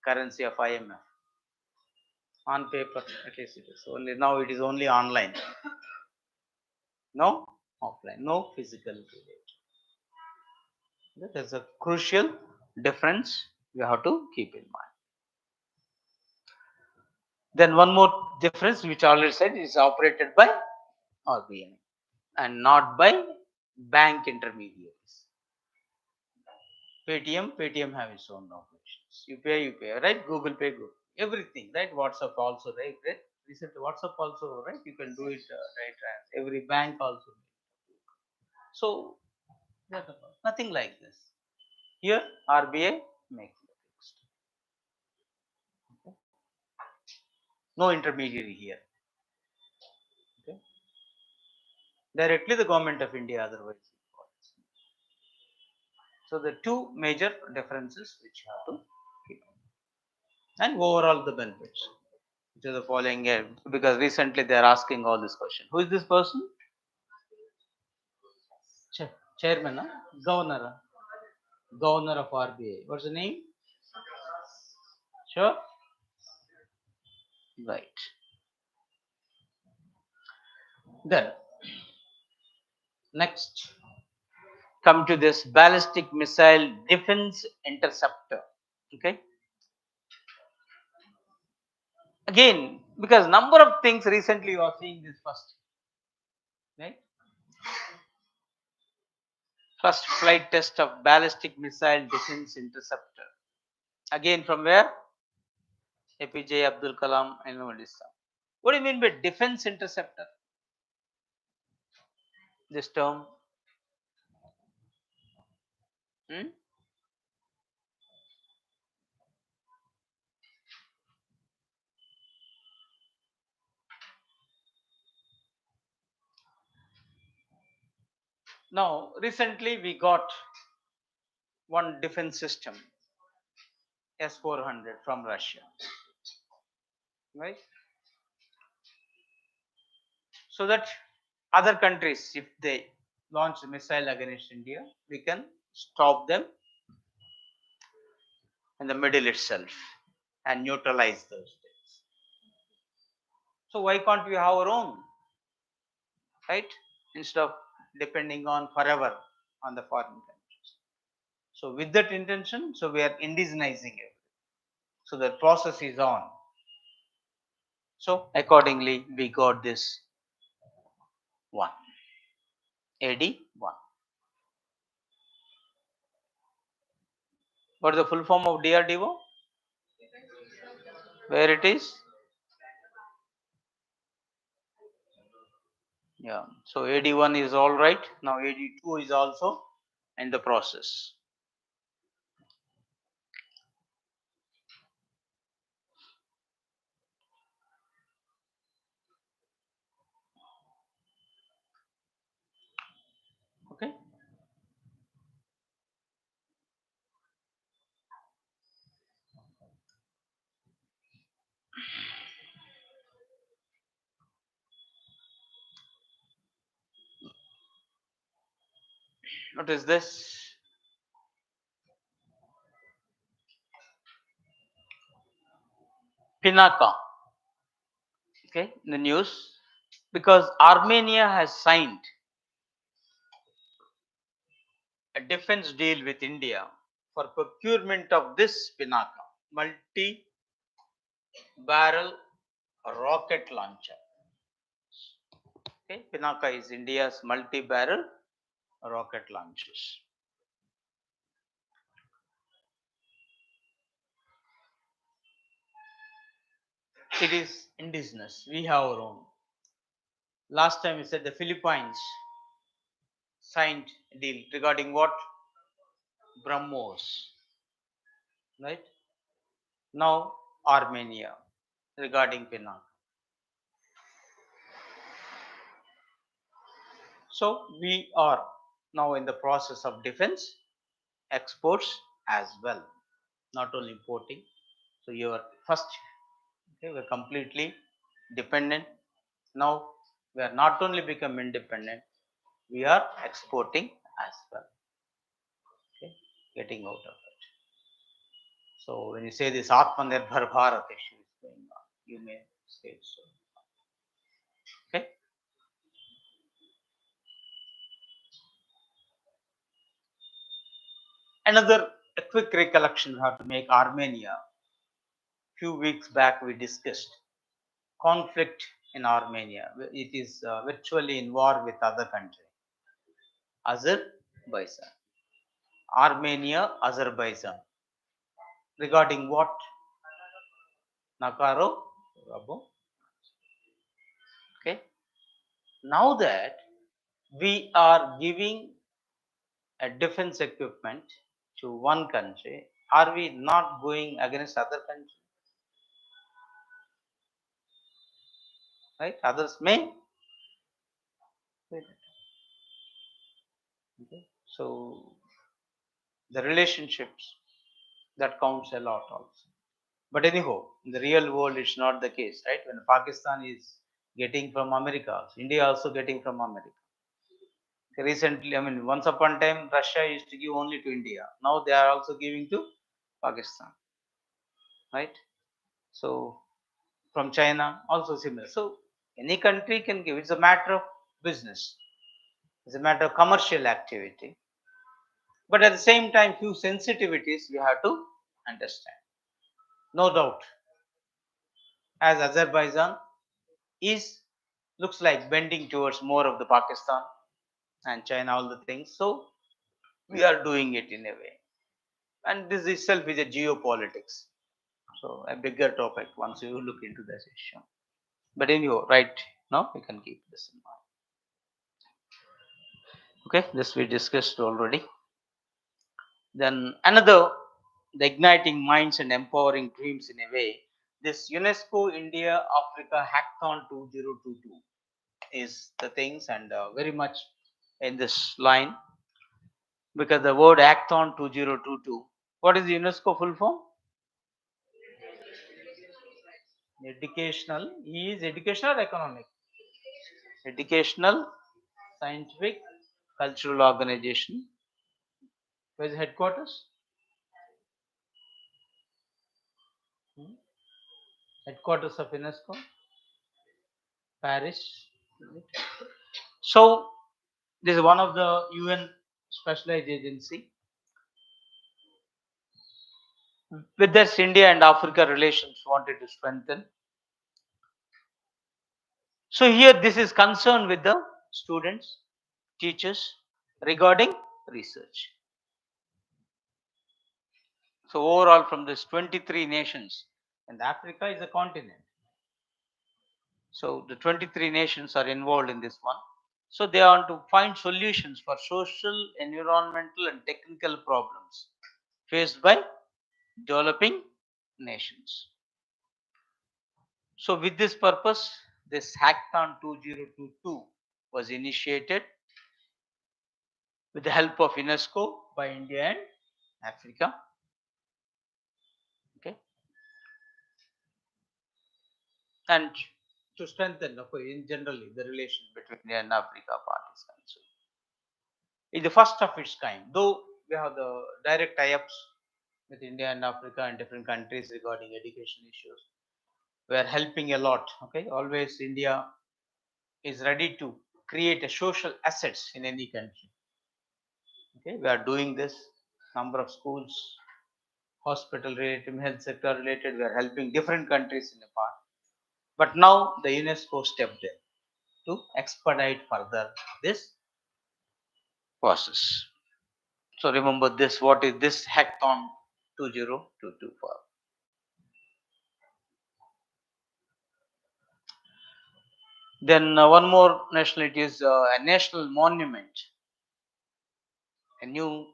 currency of IMF. On paper, at least it is only now. It is only online. No offline, no physical relation. That's a crucial difference you have to keep in mind. Then one more difference, which I already said, is operated by RBI and not by bank intermediaries. Paytm have its own operations. UPI, right? Google Pay, Google, everything, right? WhatsApp also, right? Recently, WhatsApp also, right? You can do it, right? Every bank also. So, nothing like this. Here, RBI makes it fixed. Okay. No intermediary here. Okay. Directly the government of India, otherwise. So the two major differences which you have to keep, and overall the benefits, which are the following here, because recently they are asking all this question. Who is this person? Chairman, huh? Governor, Governor of RBI. What's the name? Sure. Right. Then next, come to this ballistic missile defense interceptor. Okay. Again, because number of things recently you are seeing this first, right? First flight test of ballistic missile defense interceptor. Again, from where? APJ Abdul Kalam and Islam. What do you mean by defense interceptor? This term. Hmm? Now, recently we got one defense system S-400 from Russia, right? So that other countries, if they launch a missile against India, we can stop them in the middle itself and neutralize those things. So why can't we have our own, right? Instead of depending on forever on the foreign countries. So with that intention, so we are indigenizing it. So the process is on. So accordingly, we got this one, AD1. What is the full form of DRDO? Where it is? Yeah. So AD1 is all right. Now AD2 is also in the process. Okay. What is this? Pinaka. Okay, in the news, because Armenia has signed a defense deal with India for procurement of this Pinaka multi barrel rocket launcher. Okay, Pinaka is India's multi barrel rocket launchers. It is indigenous, we have our own. Last time we said the Philippines signed a deal regarding what? BrahMos, right? Now Armenia regarding Pinaka. So we are now in the process of defense exports as well, not only importing. So your first, okay, we're completely dependent. Now we are not only become independent, we are exporting as well. Okay, getting out of it. So when you say this Atmanirbhar Bharat issue is going on, you may say so. Okay. Another a quick recollection we have to make Armenia. Few weeks back we discussed conflict in Armenia. It is virtually in war with other country. Azerbaijan. Armenia, Azerbaijan. Regarding what? Nakaro Rabo. Okay. Now that we are giving a defense equipment to one country, are we not going against other countries? Right? Others may. Okay. So the relationships that counts a lot also. But anyhow, in the real world, it's not the case, right? When Pakistan is getting from America, India also getting from America. Recently, I mean, once upon a time, Russia used to give only to India. Now they are also giving to Pakistan, right? So from China, also similar. So any country can give. It's a matter of business. It's a matter of commercial activity. But at the same time, few sensitivities we have to understand. No doubt, as Azerbaijan is looks like bending towards more of the Pakistan and China, all the things. So we are doing it in a way. And this itself is a geopolitics. So a bigger topic once you look into this issue. But anyhow, right now we can keep this in mind. Okay, this we discussed already. Then another, the igniting minds and empowering dreams in a way. This UNESCO India Africa Hackathon 2022 is the things, and very much in this line, because the word Hackathon 2022. What is the UNESCO full form? Educational. He is educational or economic? Educational, scientific, cultural organization. Where is the headquarters? Hmm? Headquarters of UNESCO, Paris. So this is one of the UN specialized agency. With this, India and Africa relations wanted to strengthen. So here this is concerned with the students, teachers regarding research. So overall from this 23 nations, and Africa is a continent. So the 23 nations are involved in this one. So they want to find solutions for social, environmental and technical problems faced by developing nations. So with this purpose, this Hackathon 2022 was initiated with the help of UNESCO by India and Africa. Okay. And to strengthen, in generally, the relation between India and Africa part is concerned. It's the first of its kind, though we have the direct tie-ups with India and Africa and different countries regarding education issues. We are helping a lot. Okay, always India is ready to create a social assets in any country. Okay, we are doing this. Number of schools, hospital related, health sector related, we are helping different countries in a part. But now the UNESCO stepped in to expedite further this process. So remember this, what is this Hackathon 2022 for? Then one more nationality is a national monument. A new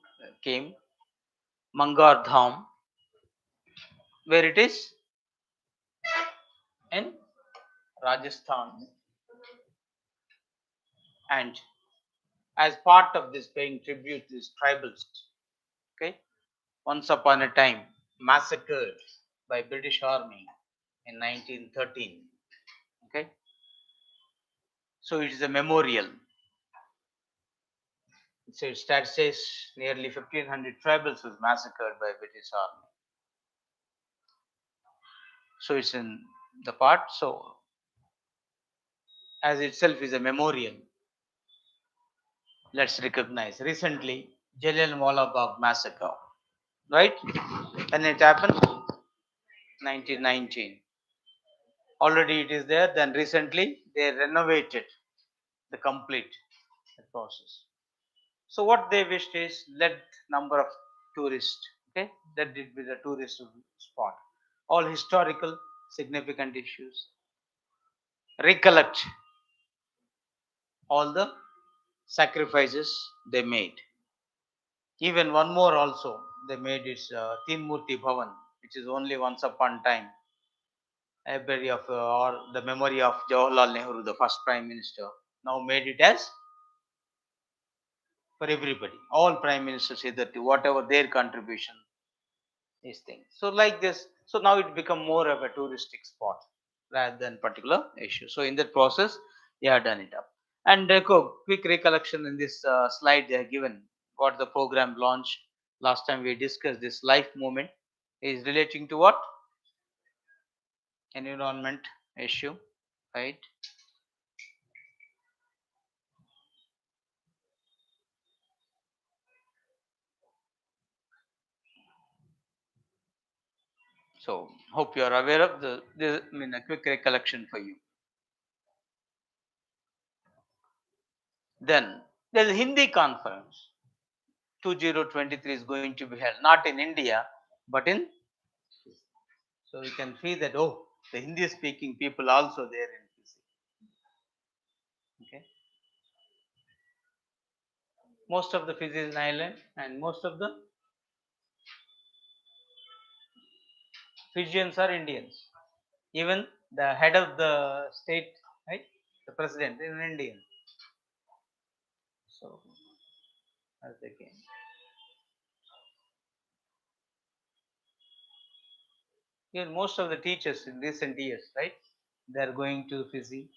came, Mangar Dham, where it is in Rajasthan, and as part of this paying tribute to these tribals, okay, once upon a time massacred by British Army in 1913. Okay, so it is a memorial. So it says nearly 1500 tribals was massacred by British Army. So it's in the part. So as itself is a memorial, let's recognize. Recently, Jallianwala Bagh massacre, right? When it happened, 1919. Already it is there. Then recently they renovated the complete process. So what they wished is let number of tourists, okay, let it be the tourist spot. All historical significant issues. Recollect all the sacrifices they made. Even one more also they made is Tinmurti Bhavan, which is only once upon time library of or the memory of Jawaharlal Nehru, the first Prime Minister. Now made it as for everybody, all prime ministers either to whatever their contribution is things. So like this, so now it become more of a touristic spot rather than particular issue. So in that process, they have done it up. And quick recollection in this slide they are given what the program launched last time we discussed. This life movement is relating to what environment issue, right? So hope you are aware of the I mean a quick recollection for you. Then there is a Hindi conference 2023 is going to be held not in India but in, so we can feel that the Hindi speaking people also there in Fiji. Okay, most of the Fiji is an island and most of the Fijians are Indians. Even the head of the state, right, the president is an Indian. So that's the game. Even most of the teachers in recent years, right, they are going to Fiji.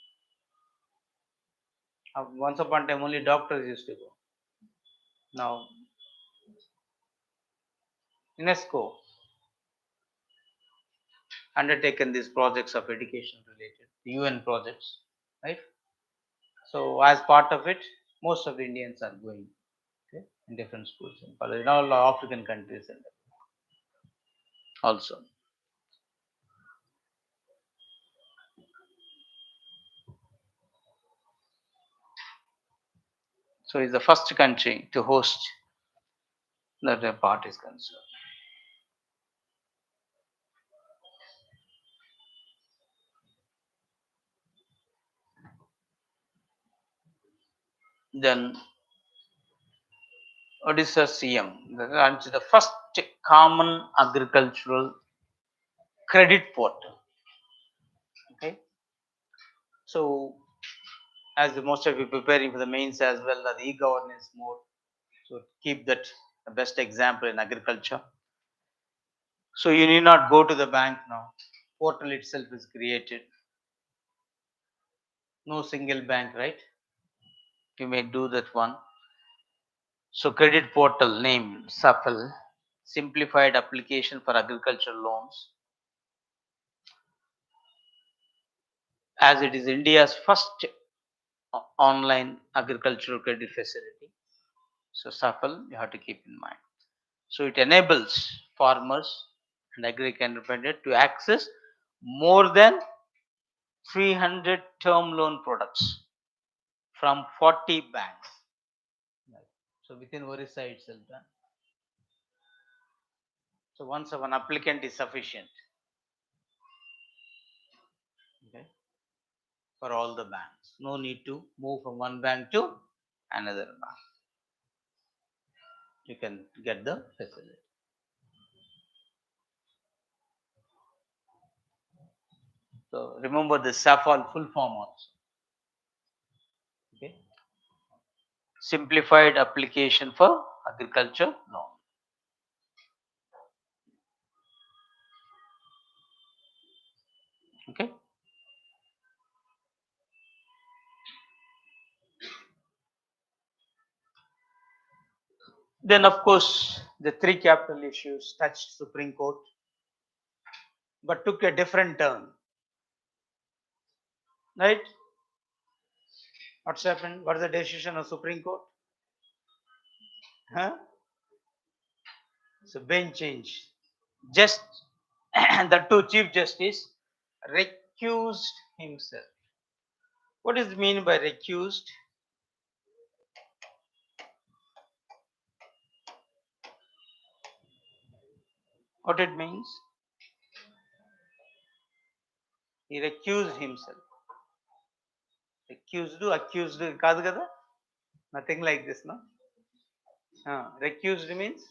Once upon a time, only doctors used to go. Now, UNESCO undertaken these projects of education related UN projects, right? So, as part of it, most of the Indians are going, okay, in different schools in all African countries and also. So, it's the first country to host that the part is concerned. Then Odisha CM, that's the first common agricultural credit portal. Okay, so as most of you preparing for the mains as well, the e-governance mode. So keep that the best example in agriculture. So you need not go to the bank now. Portal itself is created. No single bank, right? You may do that one. So credit portal name SAFL, simplified application for agricultural loans, as it is India's first online agricultural credit facility. So SAFL you have to keep in mind. So it enables farmers and agri entrepreneurs to access more than 300 term loan products from 40 banks. So within Orissa itself. So once one applicant is sufficient, okay, for all the banks. No need to move from one bank to another bank. You can get the facility. So remember the SAFL full form also. Okay. Simplified application for agriculture loan. Okay. Then of course the three capital issues touched Supreme Court, but took a different turn. Right? What's happened? What is the decision of Supreme Court? Huh? So bench change. Just the two Chief Justice recused himself. What is mean by recused? What it means? He recused himself. Accused కాదు కదా? Nothing like this, no? Recused means?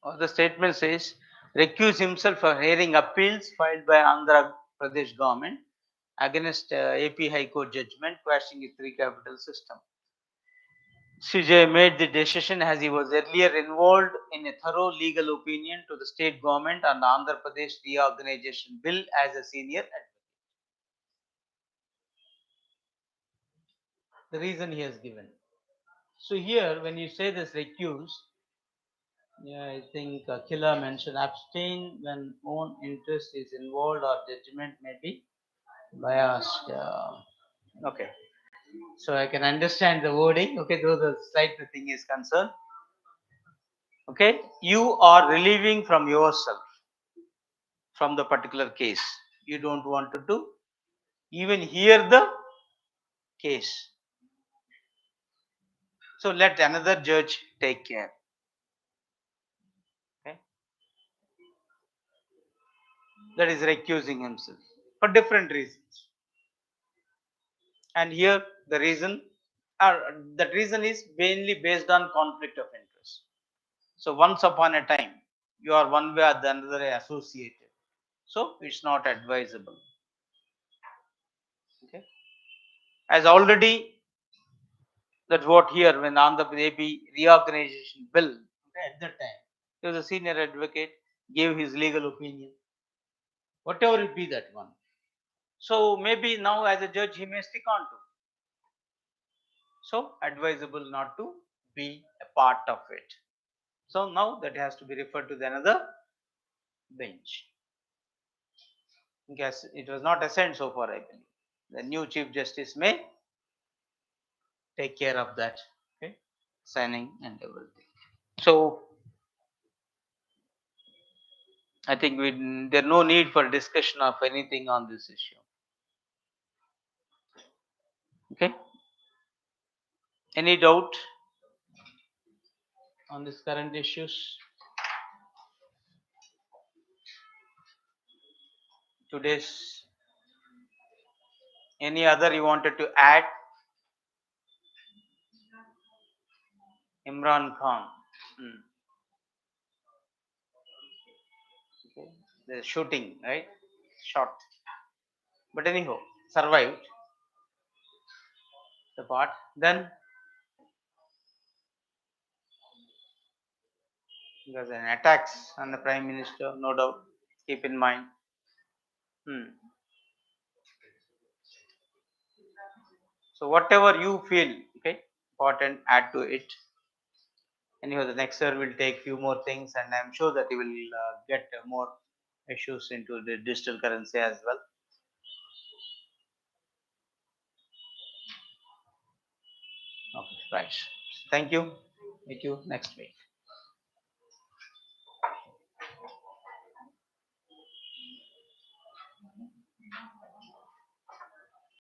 Or the statement says recuse himself for hearing appeals filed by Andhra Pradesh government against AP High Court judgment quashing its three capital system. CJ made the decision as he was earlier involved in a thorough legal opinion to the state government on the Andhra Pradesh reorganization bill as a senior advocate. The reason he has given. So here, when you say this recuse, yeah, I think Killa mentioned abstain when own interest is involved or judgment may be biased. Okay, so I can understand the wording. Okay, though the slight thing is concerned. Okay, you are relieving from yourself from the particular case. You don't want to do even hear the case. So let another judge take care. Okay, that is recusing himself for different reasons. And here the reason That reason is mainly based on conflict of interest. So once upon a time, you are one way or the other associated. So it's not advisable. Okay. As already that's what here when on the AP reorganization bill, okay, at that time, he was a senior advocate, gave his legal opinion, whatever it be that one. So maybe now as a judge he may stick on to. So advisable not to be a part of it. So now that has to be referred to the another bench. Yes, it was not assigned so far, I believe. The new Chief Justice may take care of that, okay, signing and everything. So I think there no need for discussion of anything on this issue. Okay. Any doubt on this current issues? Today's any other you wanted to add? Imran Khan. Hmm. Okay. The shooting, right? Shot. But anyhow, survived the part. Then there's an attacks on the Prime Minister, no doubt. Keep in mind. Hmm. So whatever you feel, okay, important, add to it. Anyhow, the next year will take few more things, and I'm sure that you will get more issues into the digital currency as well. Okay, right. Thank you. Meet you next week.